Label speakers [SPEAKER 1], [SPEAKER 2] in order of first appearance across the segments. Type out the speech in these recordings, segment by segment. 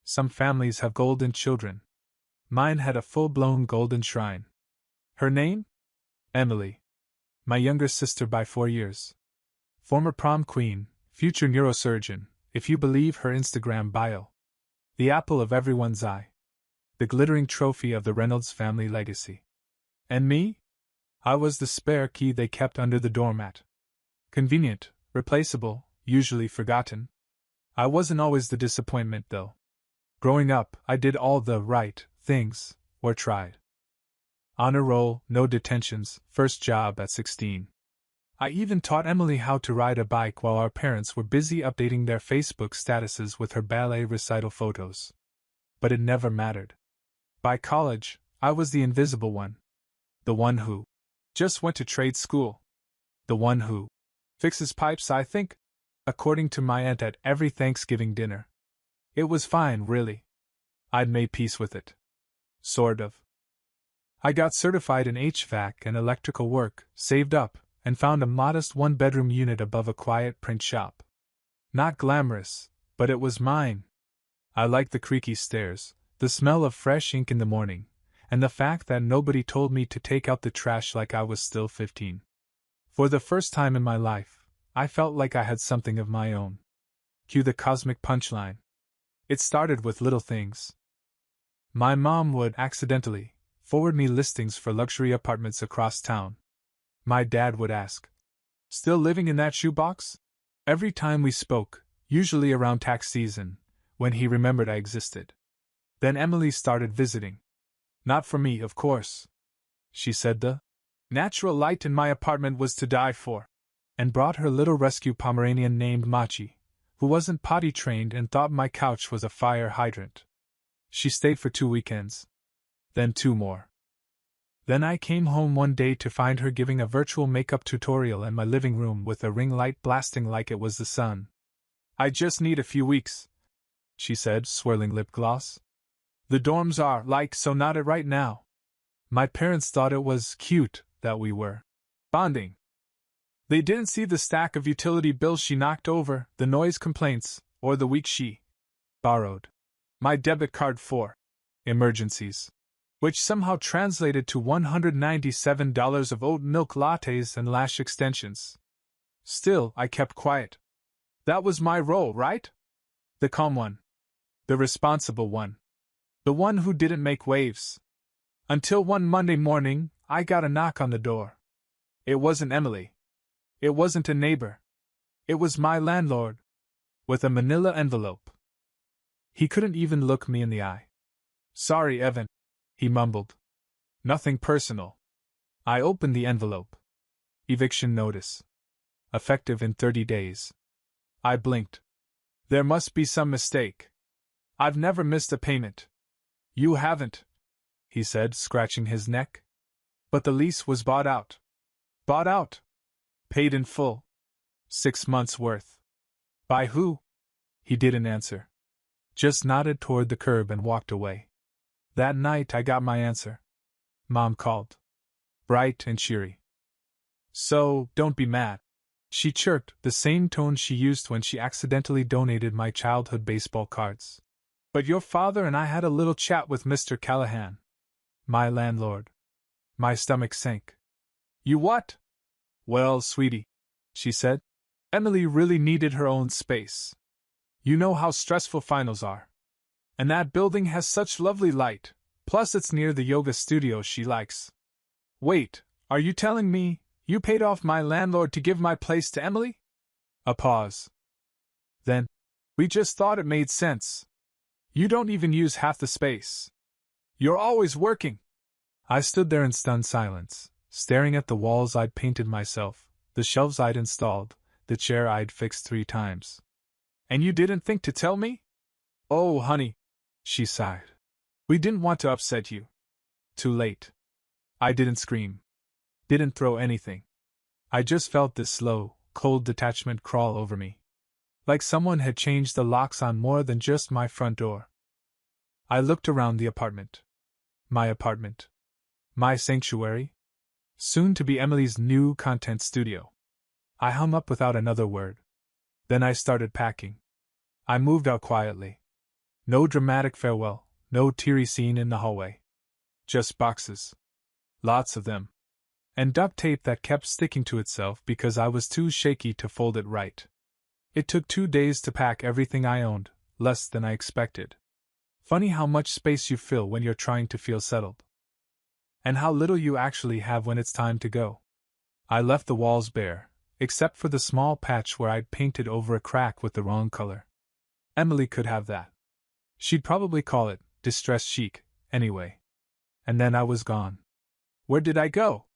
[SPEAKER 1] Some families have golden children. Mine had a full-blown golden shrine. Her name? Emily. My younger sister by 4 years. Former prom queen, future neurosurgeon, if you believe her Instagram bio. The apple of everyone's eye. The glittering trophy of the Reynolds family legacy. And me? I was the spare key they kept under the doormat. Convenient, replaceable, usually forgotten. I wasn't always the disappointment, though. Growing up, I did all the right things, or tried. Honor roll, no detentions, first job at 16. I even taught Emily how to ride a bike while our parents were busy updating their Facebook statuses with her ballet recital photos. But it never mattered. By college, I was the invisible one. The one who just went to trade school. The one who fixes pipes, I think, according to my aunt at every Thanksgiving dinner. It was fine, really. I'd made peace with it. Sort of. I got certified in HVAC and electrical work, saved up, and found a modest one-bedroom unit above a quiet print shop. Not glamorous, but it was mine. I liked the creaky stairs, the smell of fresh ink in the morning, and the fact that nobody told me to take out the trash like I was still 15. For the first time in my life, I felt like I had something of my own. Cue the cosmic punchline. It started with little things. My mom would accidentally forward me listings for luxury apartments across town. My dad would ask, "Still living in that shoebox?" Every time we spoke, usually around tax season, when he remembered I existed. Then Emily started visiting. Not for me, of course. She said the natural light in my apartment was to die for, and brought her little rescue Pomeranian named Machi, who wasn't potty trained and thought my couch was a fire hydrant. She stayed for 2 weekends. Then 2 more. Then I came home one day to find her giving a virtual makeup tutorial in my living room with a ring light blasting like it was the sun. "I just need a few weeks," she said, swirling lip gloss. "The dorms are like so not it right now." My parents thought it was cute that we were bonding. They didn't see the stack of utility bills she knocked over, the noise complaints, or the week she borrowed my debit card for emergencies, which somehow translated to $197 of oat milk lattes and lash extensions. Still, I kept quiet. That was my role, right? The calm one. The responsible one. The one who didn't make waves. Until one Monday morning, I got a knock on the door. It wasn't Emily. It wasn't a neighbor. It was my landlord. With a manila envelope. He couldn't even look me in the eye. "Sorry, Evan," he mumbled. "Nothing personal." I opened the envelope. Eviction notice. Effective in 30 days. I blinked. There must be some mistake. I've never missed a payment. "You haven't," he said, scratching his neck. "But the lease was bought out." "Bought out?" "Paid in full. 6 months' worth." "By who?" He didn't answer. Just nodded toward the curb and walked away. That night I got my answer. Mom called. Bright and cheery. "So, don't be mad," she chirped, the same tone she used when she accidentally donated my childhood baseball cards. "But your father and I had a little chat with Mr. Callahan. My landlord." My stomach sank. "You what?" "Well, sweetie," she said, "Emily really needed her own space. You know how stressful finals are. And that building has such lovely light, plus it's near the yoga studio she likes." "Wait, are you telling me you paid off my landlord to give my place to Emily?" A pause. Then, "We just thought it made sense. You don't even use half the space. You're always working." I stood there in stunned silence, staring at the walls I'd painted myself, the shelves I'd installed, the chair I'd fixed 3 times. "And you didn't think to tell me?" "Oh, honey," she sighed. "We didn't want to upset you." Too late. I didn't scream. Didn't throw anything. I just felt this slow, cold detachment crawl over me. Like someone had changed the locks on more than just my front door. I looked around the apartment. My apartment. My sanctuary. Soon to be Emily's new content studio. I hung up without another word. Then I started packing. I moved out quietly. No dramatic farewell, no teary scene in the hallway. Just boxes. Lots of them. And duct tape that kept sticking to itself because I was too shaky to fold it right. It took 2 days to pack everything I owned, less than I expected. Funny how much space you fill when you're trying to feel settled. And how little you actually have when it's time to go. I left the walls bare, except for the small patch where I'd painted over a crack with the wrong color. Emily could have that. She'd probably call it distress chic, anyway. And then I was gone. Where did I go?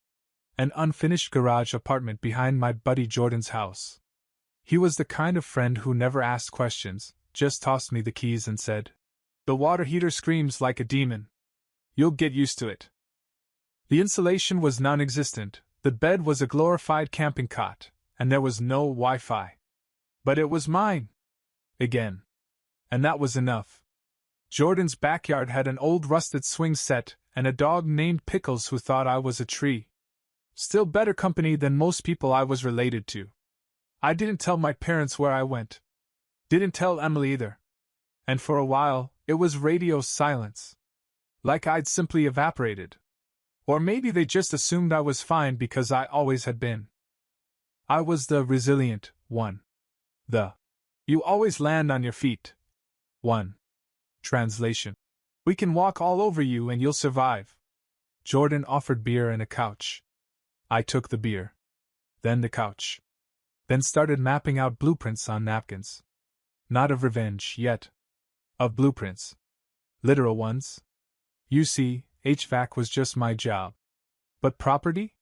[SPEAKER 1] An unfinished garage apartment behind my buddy Jordan's house. He was the kind of friend who never asked questions, just tossed me the keys and said, "The water heater screams like a demon. You'll get used to it." The insulation was non-existent, the bed was a glorified camping cot, and there was no Wi-Fi. But it was mine. Again. And that was enough. Jordan's backyard had an old rusted swing set and a dog named Pickles who thought I was a tree. Still better company than most people I was related to. I didn't tell my parents where I went. Didn't tell Emily either. And for a while, it was radio silence. Like I'd simply evaporated. Or maybe they just assumed I was fine because I always had been. I was the resilient one. The "you always land on your feet" one. Translation: "We can walk all over you and you'll survive." Jordan offered beer and a couch. I took the beer. Then the couch. Then started mapping out blueprints on napkins. Not of revenge, yet. Of blueprints. Literal ones. You see, HVAC was just my job. But property?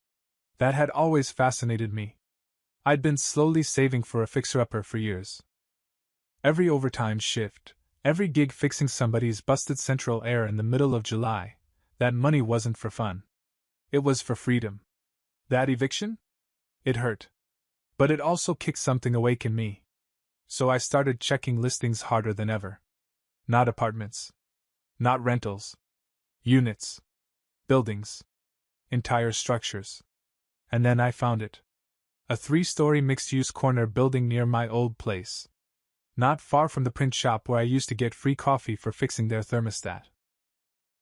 [SPEAKER 1] That had always fascinated me. I'd been slowly saving for a fixer-upper for years. Every overtime shift, every gig fixing somebody's busted central air in the middle of July, that money wasn't for fun. It was for freedom. That eviction? It hurt. But it also kicked something awake in me. So I started checking listings harder than ever. Not apartments. Not rentals. Units. Buildings. Entire structures. And then I found it. A 3-story mixed-use corner building near my old place. Not far from the print shop where I used to get free coffee for fixing their thermostat.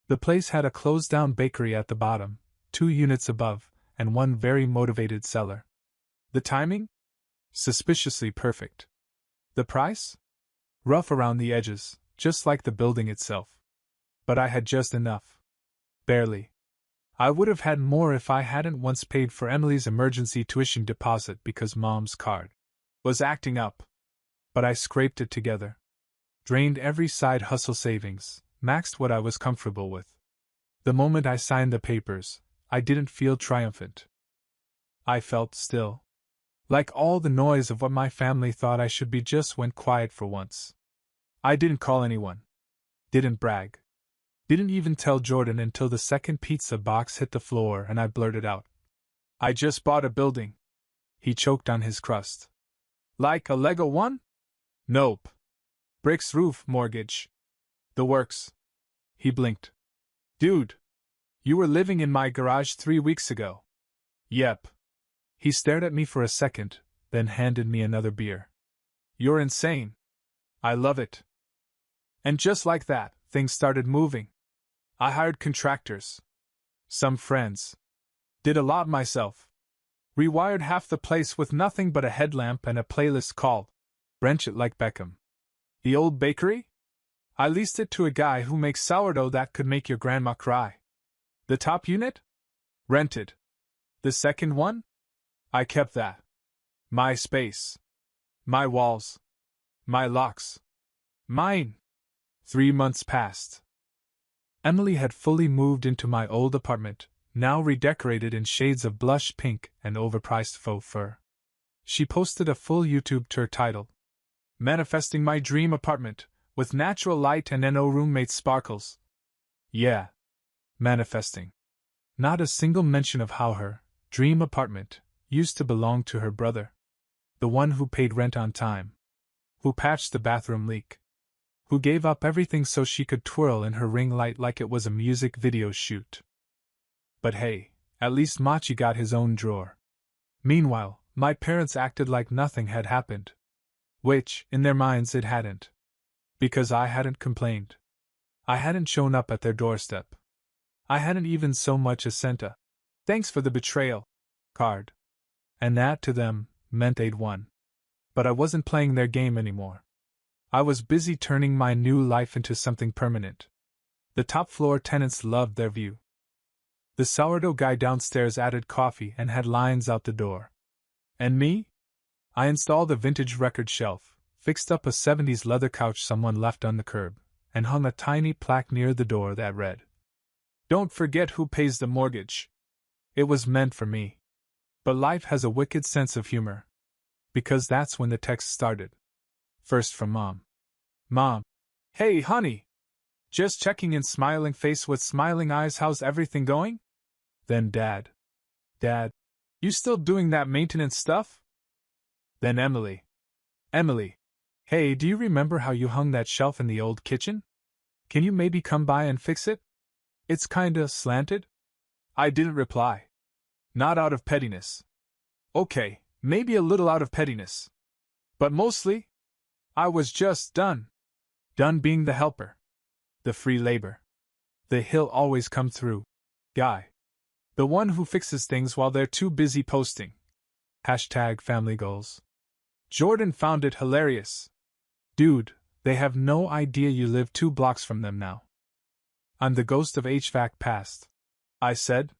[SPEAKER 1] The place had a closed-down bakery at the bottom, 2 units above, and one very motivated seller. The timing? Suspiciously perfect. The price? Rough around the edges, just like the building itself. But I had just enough. Barely. I would have had more if I hadn't once paid for Emily's emergency tuition deposit because Mom's card was acting up. But I scraped it together. Drained every side hustle savings, maxed what I was comfortable with. The moment I signed the papers, I didn't feel triumphant. I felt still. Like all the noise of what my family thought I should be just went quiet for once. I didn't call anyone. Didn't brag. Didn't even tell Jordan until the second pizza box hit the floor and I blurted out, "I just bought a building." He choked on his crust. "Like a Lego one?" "Nope. Bricks, roof, mortgage. The works." He blinked. "Dude. You were living in my garage 3 weeks ago." "Yep." He stared at me for a second, then handed me another beer. "You're insane." "I love it." And just like that, things started moving. I hired contractors. Some friends. Did a lot myself. Rewired half the place with nothing but a headlamp and a playlist called "Wrench It Like Beckham." The old bakery? I leased it to a guy who makes sourdough that could make your grandma cry. The top unit? Rented. The second one? I kept that. My space. My walls. My locks. Mine. 3 months passed. Emily had fully moved into my old apartment, now redecorated in shades of blush pink and overpriced faux fur. She posted a full YouTube tour titled, "Manifesting My Dream Apartment, with Natural Light and NO Roommate Sparkles." Yeah. Manifesting. Not a single mention of how her dream apartment used to belong to her brother. The one who paid rent on time. Who patched the bathroom leak. Who gave up everything so she could twirl in her ring light like it was a music video shoot. But hey, at least Machi got his own drawer. Meanwhile, my parents acted like nothing had happened. Which, in their minds, it hadn't. Because I hadn't complained. I hadn't shown up at their doorstep. I hadn't even so much as sent a "thanks for the betrayal" card. And that, to them, meant they'd won. But I wasn't playing their game anymore. I was busy turning my new life into something permanent. The top floor tenants loved their view. The sourdough guy downstairs added coffee and had lines out the door. And me? I installed a vintage record shelf, fixed up a 70s leather couch someone left on the curb, and hung a tiny plaque near the door that read, "Don't forget who pays the mortgage." It was meant for me. But life has a wicked sense of humor. Because that's when the text started. First from Mom. "Mom. Hey, honey. Just checking in, smiling face with smiling eyes, how's everything going?" Then Dad. "Dad. You still doing that maintenance stuff?" Then Emily. "Emily. Hey, do you remember how you hung that shelf in the old kitchen? Can you maybe come by and fix it? It's kinda slanted." I didn't reply. Not out of pettiness. Okay, maybe a little out of pettiness. But mostly, I was just done. Done being the helper. The free labor. The he'll always come through guy. The one who fixes things while they're too busy posting. #family goals. Jordan found it hilarious. "Dude, they have no idea you live 2 blocks from them now." "I'm the ghost of HVAC past," I said.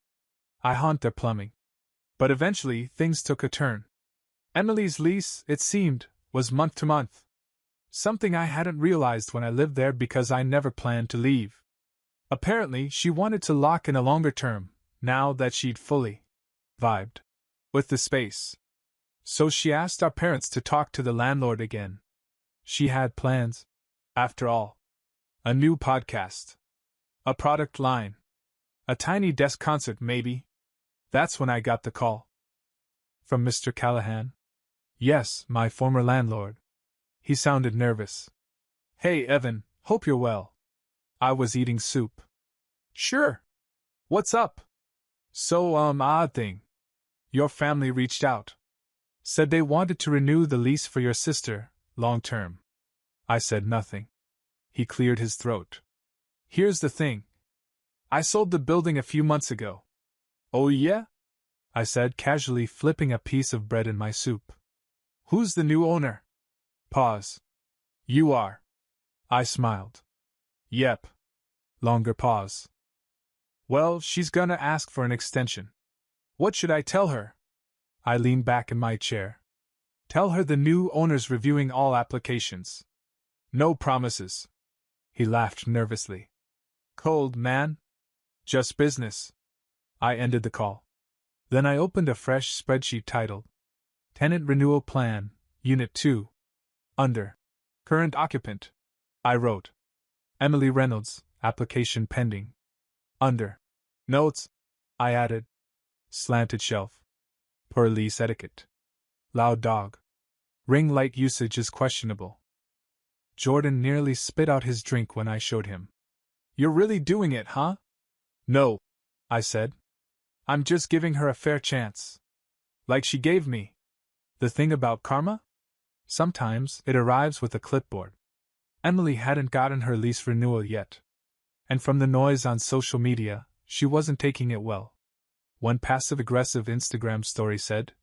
[SPEAKER 1] "I haunt their plumbing." But eventually, things took a turn. Emily's lease, it seemed, was month to month. Something I hadn't realized when I lived there because I never planned to leave. Apparently, she wanted to lock in a longer term, now that she'd fully vibed with the space. So she asked our parents to talk to the landlord again. She had plans. After all. A new podcast. A product line. A tiny desk concert, maybe. That's when I got the call. From Mr. Callahan? Yes, my former landlord. He sounded nervous. "Hey, Evan, hope you're well." I was eating soup. "Sure. What's up?" "So, odd thing. Your family reached out. Said they wanted to renew the lease for your sister, long term." I said nothing. He cleared his throat. "Here's the thing. I sold the building a few months ago." "Oh yeah?" I said, casually flipping a piece of bread in my soup. "Who's the new owner?" Pause. "You are." I smiled. "Yep." Longer pause. "Well, she's gonna ask for an extension. What should I tell her?" I leaned back in my chair. "Tell her the new owner's reviewing all applications. No promises." He laughed nervously. "Cold, man. Just business." I ended the call. Then I opened a fresh spreadsheet titled Tenant Renewal Plan, Unit 2. Under Current Occupant, I wrote Emily Reynolds, application pending. Under Notes, I added Slanted shelf. Per lease etiquette. Loud dog. Ring light usage is questionable. Jordan nearly spit out his drink when I showed him. "You're really doing it, huh?" "No," I said. "I'm just giving her a fair chance. Like she gave me." The thing about karma? Sometimes it arrives with a clipboard. Emily hadn't gotten her lease renewal yet. And from the noise on social media, she wasn't taking it well. One passive-aggressive Instagram story said,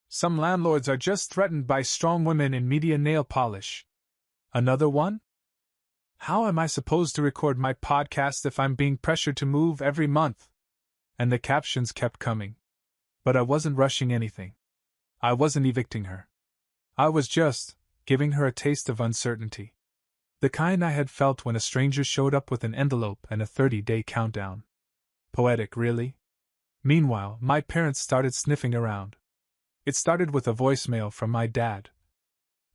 [SPEAKER 1] "Some landlords are just threatened by strong women in media nail polish." Another one? "How am I supposed to record my podcast if I'm being pressured to move every month?" And the captions kept coming. But I wasn't rushing anything. I wasn't evicting her. I was just giving her a taste of uncertainty. The kind I had felt when a stranger showed up with an envelope and a 30-day countdown. Poetic, really? Meanwhile, my parents started sniffing around. It started with a voicemail from my dad.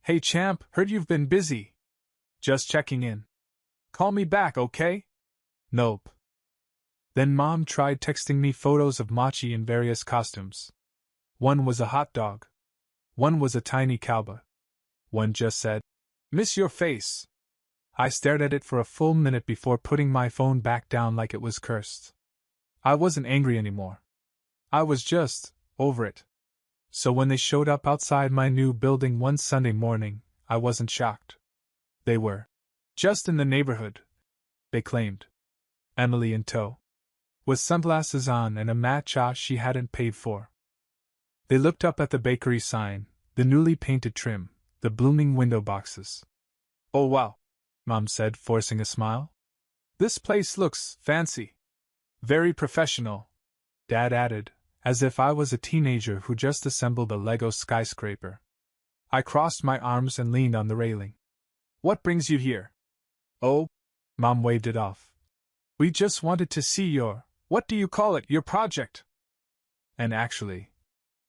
[SPEAKER 1] "Hey champ, heard you've been busy. Just checking in. Call me back, okay?" Nope. Then Mom tried texting me photos of Machi in various costumes. One was a hot dog. One was a tiny cowboy. One just said, "Miss your face." I stared at it for a full minute before putting my phone back down like it was cursed. I wasn't angry anymore. I was just over it. So when they showed up outside my new building one Sunday morning, I wasn't shocked. They were Just in the neighborhood, they claimed. Emily in tow. With sunglasses on and a matcha she hadn't paid for. They looked up at the bakery sign, the newly painted trim, the blooming window boxes. Oh wow, Mom said, forcing a smile. This place looks fancy. Very professional, Dad added, as if I was a teenager who just assembled a Lego skyscraper. I crossed my arms and leaned on the railing. What brings you here? Oh, Mom waved it off. We just wanted to see your, what do you call it, your project? And actually,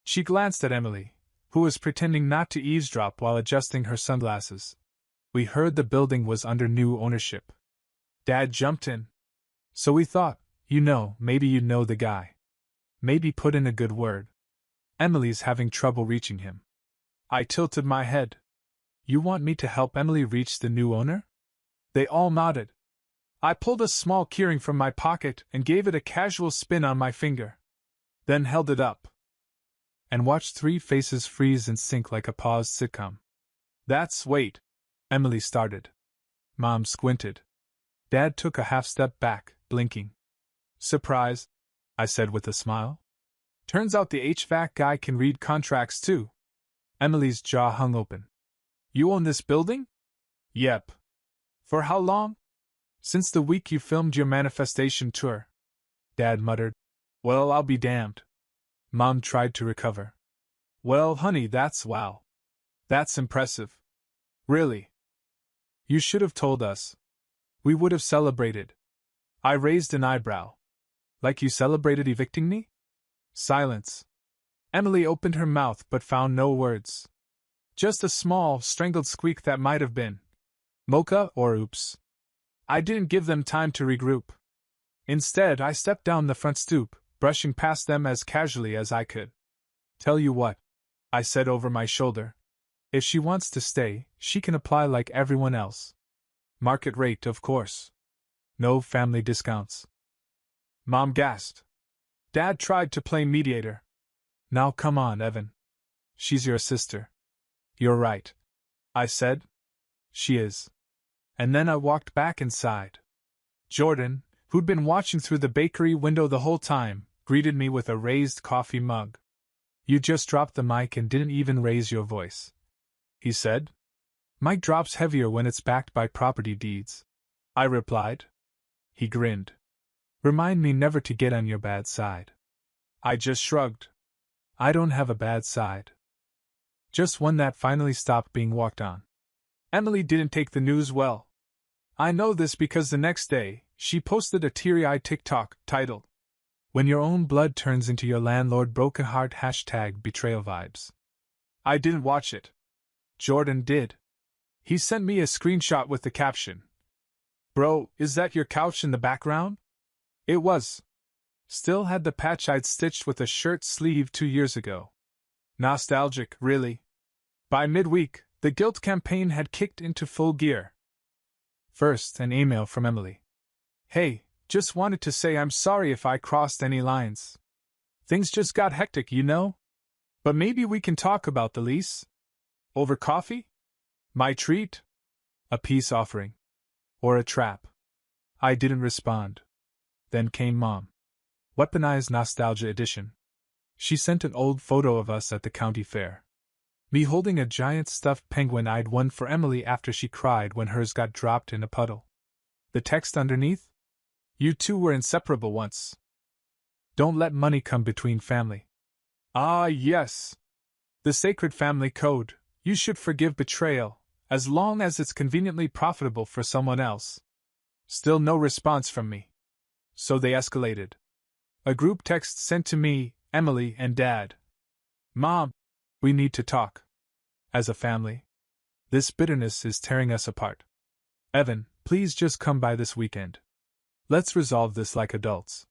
[SPEAKER 1] she glanced at Emily, who was pretending not to eavesdrop while adjusting her sunglasses. We heard the building was under new ownership. Dad jumped in. So we thought, maybe you know the guy. Maybe put in a good word. Emily's having trouble reaching him. I tilted my head. You want me to help Emily reach the new owner? They all nodded. I pulled a small keyring from my pocket and gave it a casual spin on my finger. Then held it up. And watched 3 faces freeze and sink like a paused sitcom. Wait. Emily started. Mom squinted. Dad took a half step back, blinking. Surprise, I said with a smile. Turns out the HVAC guy can read contracts too. Emily's jaw hung open. You own this building? Yep. For how long? Since the week you filmed your manifestation tour. Dad muttered. Well, I'll be damned. Mom tried to recover. Well, honey, wow. That's impressive. Really. You should have told us. We would have celebrated. I raised an eyebrow. Like you celebrated evicting me? Silence. Emily opened her mouth but found no words. Just a small, strangled squeak that might have been mocha or oops. I didn't give them time to regroup. Instead, I stepped down the front stoop, brushing past them as casually as I could. Tell you what, I said over my shoulder. If she wants to stay, she can apply like everyone else. Market rate, of course. No family discounts. Mom gasped. Dad tried to play mediator. Now come on, Evan. She's your sister. You're right, I said. She is. And then I walked back inside. Jordan, who'd been watching through the bakery window the whole time, greeted me with a raised coffee mug. You just dropped the mic and didn't even raise your voice, he said. Mic drops heavier when it's backed by property deeds, I replied. He grinned. Remind me never to get on your bad side. I just shrugged. I don't have a bad side. Just one that finally stopped being walked on. Emily didn't take the news well. I know this because the next day, she posted a teary-eyed TikTok titled, When Your Own Blood Turns Into Your Landlord Broken Heart #betrayal vibes. I didn't watch it. Jordan did. He sent me a screenshot with the caption, Bro, is that your couch in the background? It was. Still had the patch I'd stitched with a shirt sleeve 2 years ago. Nostalgic, really. By midweek, the guilt campaign had kicked into full gear. First, an email from Emily. Hey, just wanted to say I'm sorry if I crossed any lines. Things just got hectic, But maybe we can talk about the lease? Over coffee? My treat? A peace offering. Or a trap? I didn't respond. Then came Mom. Weaponized Nostalgia Edition. She sent an old photo of us at the county fair. Me holding a giant stuffed penguin I'd won for Emily after she cried when hers got dropped in a puddle. The text underneath? You two were inseparable once. Don't let money come between family. Ah, yes. The sacred family code. You should forgive betrayal, as long as it's conveniently profitable for someone else. Still no response from me. So they escalated. A group text sent to me, Emily, and Dad. Mom, we need to talk. As a family. This bitterness is tearing us apart. Evan, please just come by this weekend. Let's resolve this like adults.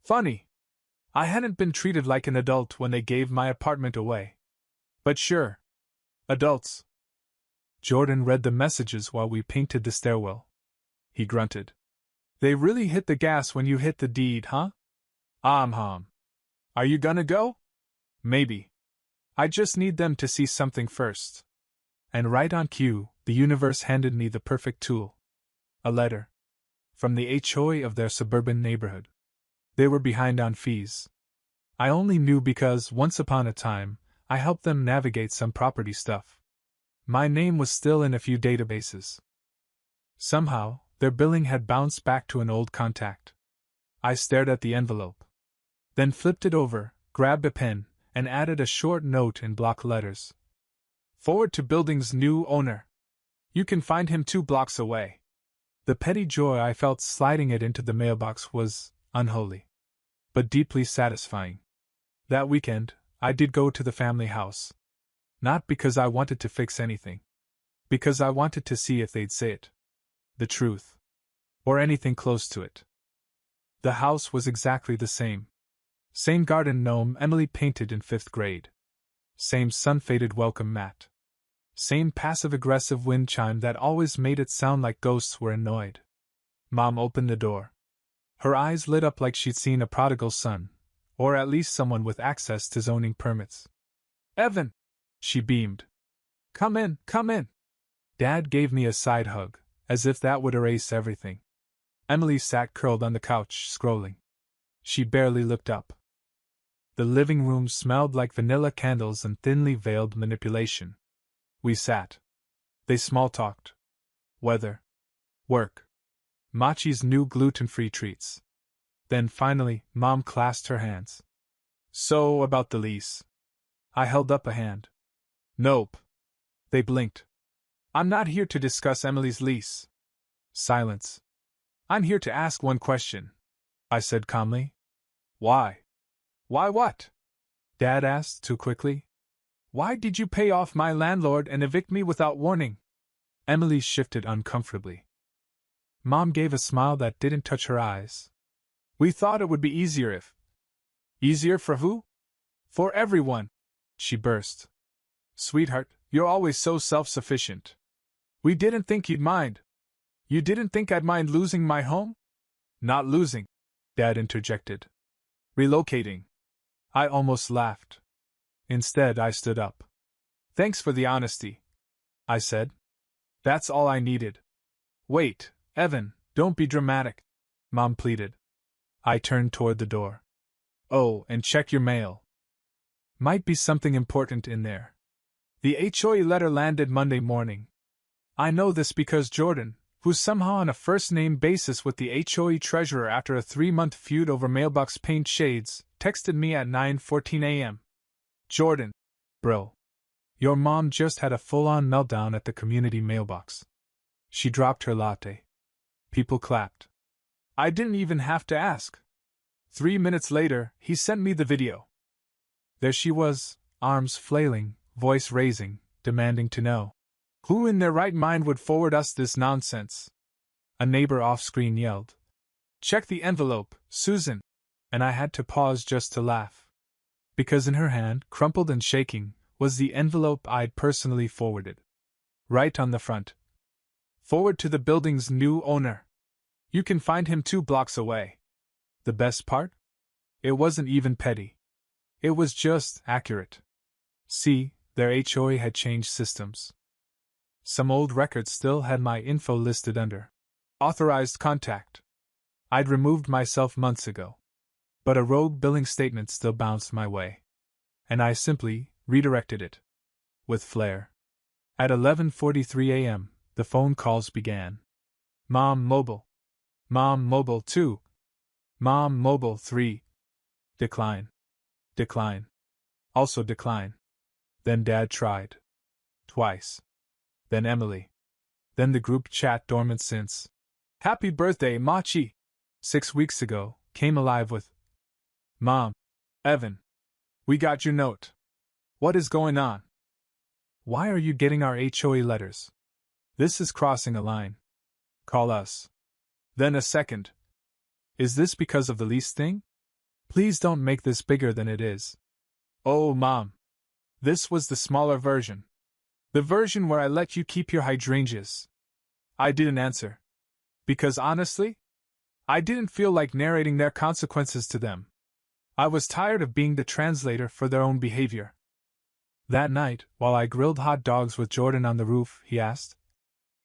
[SPEAKER 1] Funny. I hadn't been treated like an adult when they gave my apartment away. But sure. Adults. Jordan read the messages while we painted the stairwell. He grunted. They really hit the gas when you hit the deed, huh? Are you gonna go? Maybe. I just need them to see something first. And right on cue, the universe handed me the perfect tool. A letter. From the HOA of their suburban neighborhood. They were behind on fees. I only knew because, once upon a time, I helped them navigate some property stuff. My name was still in a few databases. Somehow, their billing had bounced back to an old contact. I stared at the envelope. Then flipped it over, grabbed a pen, and added a short note in block letters. Forward to building's new owner. You can find him 2 blocks away. The petty joy I felt sliding it into the mailbox was unholy, but deeply satisfying. That weekend, I did go to the family house. Not because I wanted to fix anything. Because I wanted to see if they'd say it. The truth. Or anything close to it. The house was exactly the same. Same garden gnome Emily painted in 5th grade. Same sun-faded welcome mat. Same passive-aggressive wind chime that always made it sound like ghosts were annoyed. Mom opened the door. Her eyes lit up like she'd seen a prodigal son, or at least someone with access to zoning permits. "Evan!" she beamed. "Come in, come in!" Dad gave me a side hug, as if that would erase everything. Emily sat curled on the couch, scrolling. She barely looked up. The living room smelled like vanilla candles and thinly veiled manipulation. We sat. They small-talked. Weather. Work. Machi's new gluten-free treats. Then finally, Mom clasped her hands. "So, about the lease." I held up a hand. "Nope." They blinked. "I'm not here to discuss Emily's lease." Silence. "I'm here to ask one question," I said calmly. "Why?" "Why what?" Dad asked too quickly. "Why did you pay off my landlord and evict me without warning?" Emily shifted uncomfortably. Mom gave a smile that didn't touch her eyes. "We thought it would be easier if—" "Easier for who?" "For everyone," she burst. "Sweetheart, you're always so self-sufficient. We didn't think you'd mind." "You didn't think I'd mind losing my home?" "Not losing," Dad interjected. "Relocating." I almost laughed. Instead, I stood up. "Thanks for the honesty," I said. "That's all I needed." "Wait, Evan, don't be dramatic," Mom pleaded. I turned toward the door. "Oh, and check your mail. Might be something important in there." The HOA letter landed Monday morning. I know this because Jordan, who's somehow on a first-name basis with the HOA treasurer after a 3-month feud over mailbox paint shades, texted me at 9:14 a.m. "Jordan, bro. Your mom just had a full-on meltdown at the community mailbox. She dropped her latte." People clapped. I didn't even have to ask. 3 minutes later, he sent me the video. There she was, arms flailing, voice raising, demanding to know. Who in their right mind would forward us this nonsense? A neighbor off-screen yelled. "Check the envelope, Susan," and I had to pause just to laugh. Because in her hand, crumpled and shaking, was the envelope I'd personally forwarded. Right on the front. "Forward to the building's new owner. You can find him 2 blocks away." The best part? It wasn't even petty. It was just accurate. See, their HOA had changed systems. Some old records still had my info listed under authorized contact. I'd removed myself months ago. But a rogue billing statement still bounced my way. And I simply redirected it. With flair. At 11:43 a.m., the phone calls began. Mom Mobile. Mom Mobile 2. Mom Mobile 3. Decline. Decline. Also decline. Then Dad tried. Twice. Then Emily. Then the group chat dormant since. Happy birthday, Machi! 6 weeks ago, came alive with Mom. Evan. We got your note. What is going on? Why are you getting our HOA letters? This is crossing a line. Call us. Then a second. Is this because of the lease thing? Please don't make this bigger than it is. Oh, Mom. This was the smaller version. The version where I let you keep your hydrangeas. I didn't answer. Because honestly, I didn't feel like narrating their consequences to them. I was tired of being the translator for their own behavior. That night, while I grilled hot dogs with Jordan on the roof, he asked,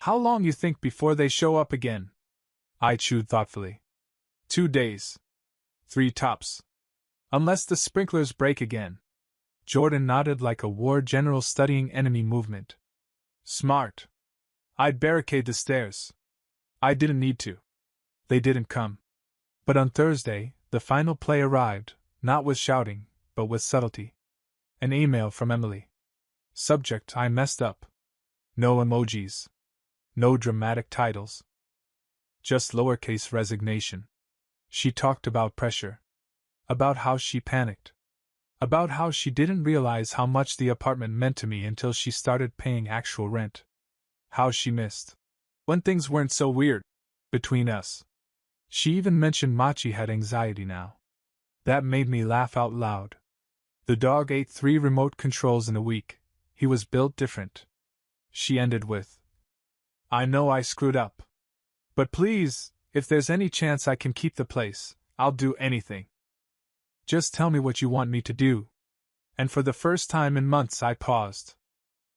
[SPEAKER 1] How long you think before they show up again? I chewed thoughtfully. 2 days. 3 tops. Unless the sprinklers break again. Jordan nodded like a war general studying enemy movement. Smart. I'd barricade the stairs. I didn't need to. They didn't come. But on Thursday, the final play arrived, not with shouting, but with subtlety. An email from Emily. Subject: I messed up. No emojis. No dramatic titles. Just lowercase resignation. She talked about pressure. About how she panicked. About how she didn't realize how much the apartment meant to me until she started paying actual rent. How she missed when things weren't so weird between us. She even mentioned Machi had anxiety now. That made me laugh out loud. The dog ate 3 remote controls in a week. He was built different. She ended with, I know I screwed up. But please, if there's any chance I can keep the place, I'll do anything. Just tell me what you want me to do. And for the first time in months I paused.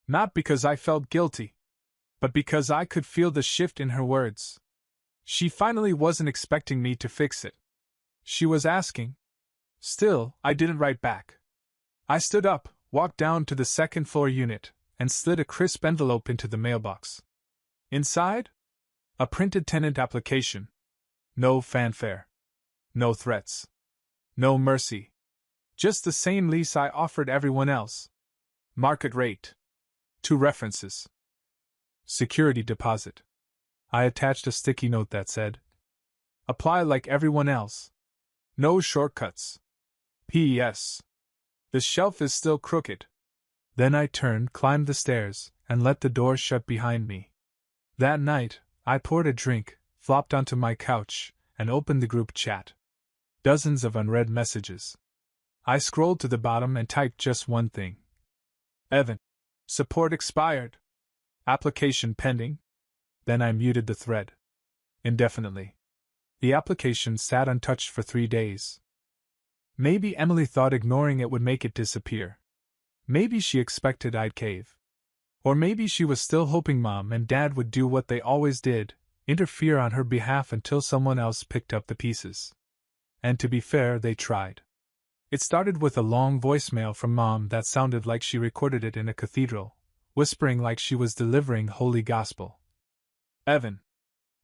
[SPEAKER 1] Not because I felt guilty, but because I could feel the shift in her words. She finally wasn't expecting me to fix it. She was asking. Still, I didn't write back. I stood up, walked down to the second-floor unit, and slid a crisp envelope into the mailbox. Inside? A printed tenant application. No fanfare. No threats. No mercy. Just the same lease I offered everyone else. Market rate. 2 references. Security deposit. I attached a sticky note that said, Apply like everyone else. No shortcuts. P.S. The shelf is still crooked. Then I turned, climbed the stairs, and let the door shut behind me. That night, I poured a drink, flopped onto my couch, and opened the group chat. Dozens of unread messages. I scrolled to the bottom and typed just one thing. Evan. Support expired. Application pending. Then I muted the thread. Indefinitely. The application sat untouched for 3 days. Maybe Emily thought ignoring it would make it disappear. Maybe she expected I'd cave. Or maybe she was still hoping Mom and Dad would do what they always did, interfere on her behalf until someone else picked up the pieces. And to be fair, they tried. It started with a long voicemail from Mom that sounded like she recorded it in a cathedral, whispering like she was delivering holy gospel. Evan.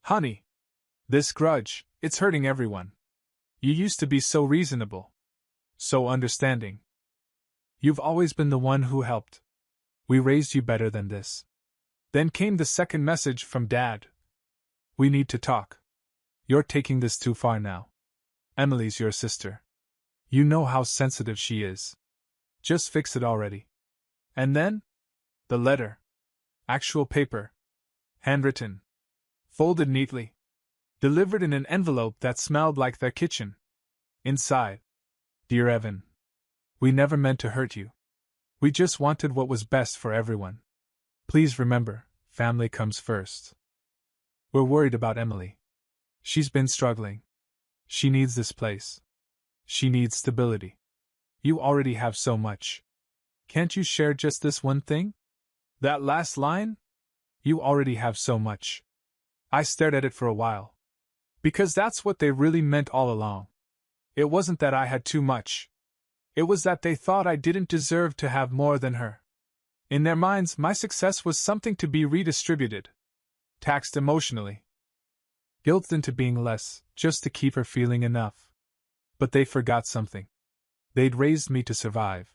[SPEAKER 1] Honey. This grudge, it's hurting everyone. You used to be so reasonable. So understanding. You've always been the one who helped. We raised you better than this. Then came the second message from Dad. We need to talk. You're taking this too far now. Emily's your sister. You know how sensitive she is. Just fix it already. And then? The letter. Actual paper. Handwritten. Folded neatly. Delivered in an envelope that smelled like their kitchen. Inside. Dear Evan. We never meant to hurt you. We just wanted what was best for everyone. Please remember, family comes first. We're worried about Emily. She's been struggling. She needs this place. She needs stability. You already have so much. Can't you share just this one thing? That last line? You already have so much. I stared at it for a while. Because that's what they really meant all along. It wasn't that I had too much. It was that they thought I didn't deserve to have more than her. In their minds, my success was something to be redistributed. Taxed emotionally. Guilted into being less, just to keep her feeling enough. But they forgot something. They'd raised me to survive.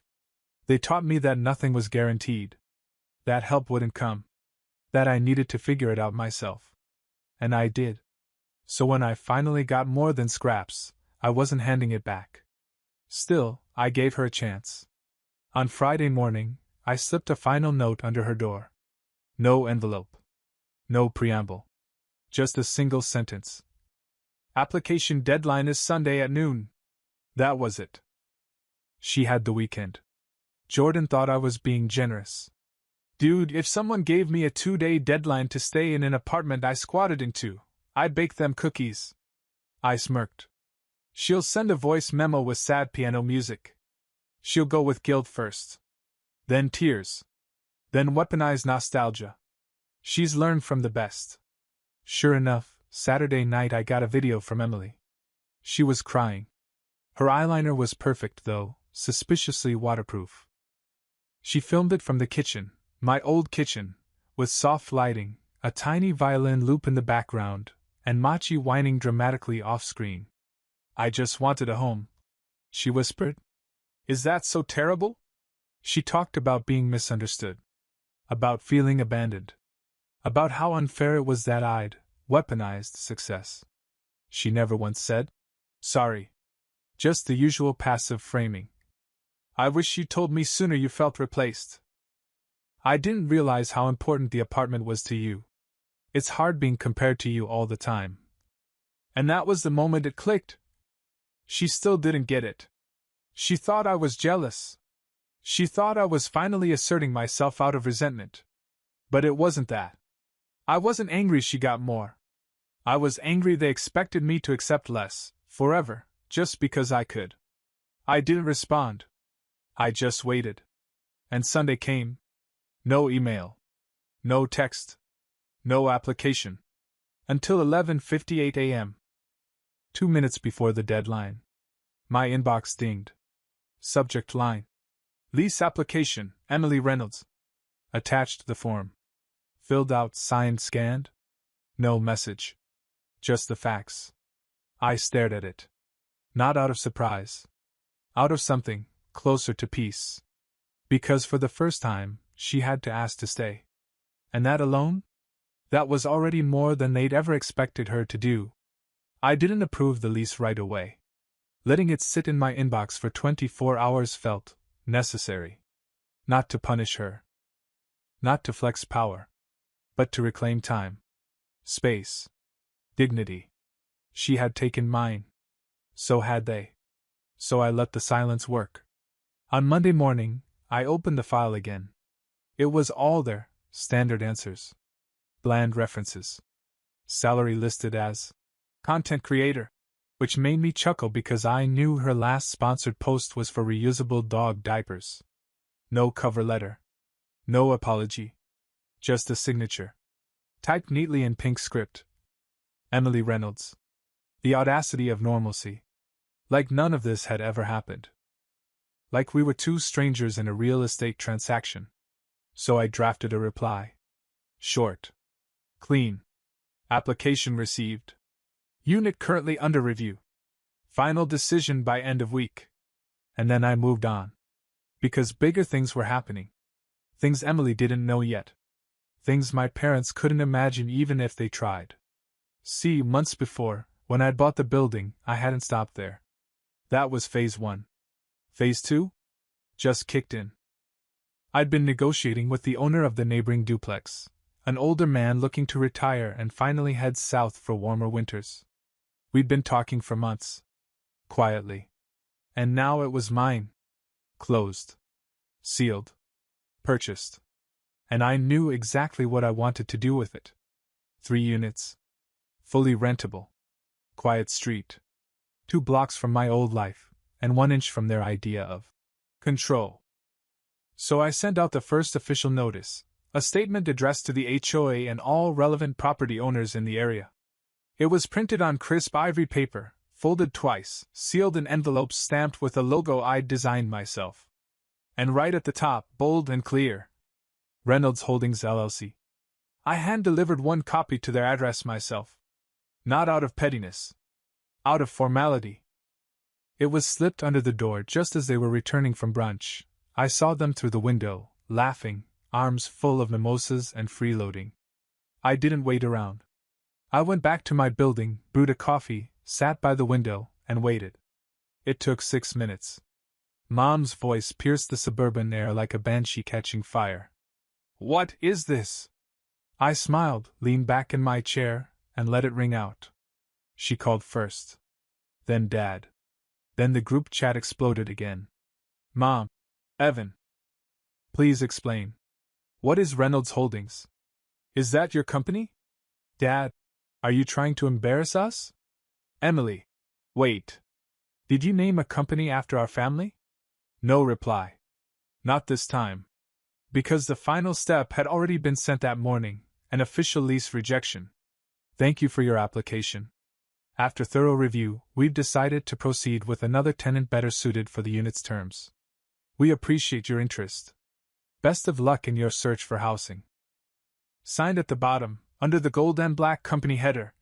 [SPEAKER 1] They taught me that nothing was guaranteed. That help wouldn't come. That I needed to figure it out myself. And I did. So when I finally got more than scraps, I wasn't handing it back. Still, I gave her a chance. On Friday morning, I slipped a final note under her door. No envelope. No preamble. Just a single sentence. Application deadline is Sunday at noon. That was it. She had the weekend. Jordan thought I was being generous. Dude, if someone gave me a 2-day deadline to stay in an apartment I squatted into, I'd bake them cookies. I smirked. She'll send a voice memo with sad piano music. She'll go with guilt first. Then tears. Then weaponized nostalgia. She's learned from the best. Sure enough, Saturday night I got a video from Emily. She was crying. Her eyeliner was perfect though, suspiciously waterproof. She filmed it from the kitchen, my old kitchen, with soft lighting, a tiny violin loop in the background, and Machi whining dramatically off-screen. "I just wanted a home," she whispered. "Is that so terrible?" She talked about being misunderstood, about feeling abandoned, about how unfair it was that I'd weaponized success. She never once said, "Sorry." Just the usual passive framing. "I wish you told me sooner you felt replaced. I didn't realize how important the apartment was to you. It's hard being compared to you all the time." And that was the moment it clicked. She still didn't get it. She thought I was jealous. She thought I was finally asserting myself out of resentment. But it wasn't that. I wasn't angry she got more. I was angry they expected me to accept less, forever, just because I could. I didn't respond. I just waited. And Sunday came. No email. No text. No application. Until 11:58 a.m. 2 minutes before the deadline. My inbox dinged. Subject line: Lease application, Emily Reynolds. Attached the form. Filled out, signed, scanned. No message. Just the facts. I stared at it. Not out of surprise. Out of something closer to peace. Because for the first time, she had to ask to stay. And that alone? That was already more than they'd ever expected her to do. I didn't approve the lease right away. Letting it sit in my inbox for 24 hours felt necessary. Not to punish her. Not to flex power. But to reclaim time. Space. Dignity. She had taken mine. So had they. So I let the silence work. On Monday morning, I opened the file again. It was all there, standard answers. Bland references. Salary listed as content creator, which made me chuckle because I knew her last sponsored post was for reusable dog diapers. No cover letter. No apology. Just a signature. Typed neatly in pink script. Emily Reynolds. The audacity of normalcy. Like none of this had ever happened. Like we were two strangers in a real estate transaction. So I drafted a reply. Short. Clean. Application received. Unit currently under review. Final decision by end of week. And then I moved on. Because bigger things were happening. Things Emily didn't know yet. Things my parents couldn't imagine even if they tried. See, months before, when I'd bought the building, I hadn't stopped there. That was phase 1. Phase 2? Just kicked in. I'd been negotiating with the owner of the neighboring duplex, an older man looking to retire and finally head south for warmer winters. We'd been talking for months. Quietly. And now it was mine. Closed. Sealed. Purchased. And I knew exactly what I wanted to do with it. 3 units. Fully rentable. Quiet street. 2 blocks from my old life, and 1 inch from their idea of control. So I sent out the first official notice, a statement addressed to the HOA and all relevant property owners in the area. It was printed on crisp ivory paper, folded twice, sealed in envelopes stamped with a logo I'd designed myself. And right at the top, bold and clear, Reynolds Holdings LLC. I hand-delivered 1 copy to their address myself. Not out of pettiness. Out of formality. It was slipped under the door just as they were returning from brunch. I saw them through the window, laughing, arms full of mimosas and freeloading. I didn't wait around. I went back to my building, brewed a coffee, sat by the window, and waited. It took 6 minutes. Mom's voice pierced the suburban air like a banshee catching fire. "What is this?" I smiled, leaned back in my chair, and let it ring out. She called first. Then Dad. Then the group chat exploded again. "Mom. Evan. Please explain. What is Reynolds Holdings? Is that your company? Dad. Are you trying to embarrass us? Emily. Wait. Did you name a company after our family?" No reply. Not this time. Because the final step had already been sent that morning, an official lease rejection. Thank you for your application. After thorough review, we've decided to proceed with another tenant better suited for the unit's terms. We appreciate your interest. Best of luck in your search for housing. Signed at the bottom, under the gold and black company header,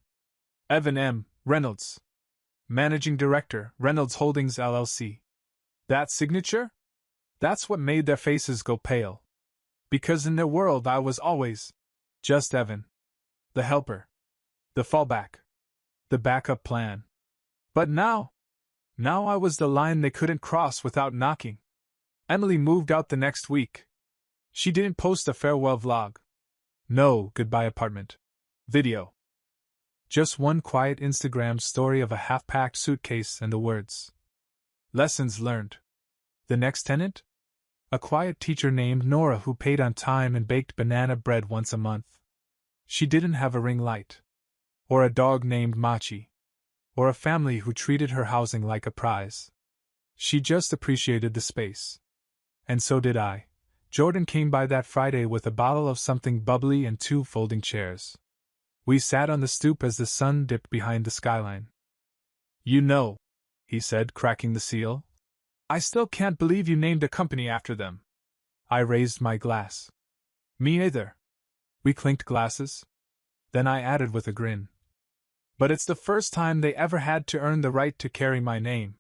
[SPEAKER 1] Evan M. Reynolds, Managing Director, Reynolds Holdings LLC. That signature? That's what made their faces go pale. Because in their world I was always just Evan. The helper. The fallback. The backup plan. But now I was the line they couldn't cross without knocking. Emily moved out the next week. She didn't post a farewell vlog. No goodbye apartment video. Just one quiet Instagram story of a half-packed suitcase and the words, "Lessons learned." The next tenant? A quiet teacher named Nora who paid on time and baked banana bread once a month. She didn't have a ring light. Or a dog named Machi. Or a family who treated her housing like a prize. She just appreciated the space. And so did I. Jordan came by that Friday with a bottle of something bubbly and 2 folding chairs. We sat on the stoop as the sun dipped behind the skyline. "You know," he said, cracking the seal, "I still can't believe you named a company after them." I raised my glass. "Me either." We clinked glasses. Then I added with a grin, "But it's the first time they ever had to earn the right to carry my name."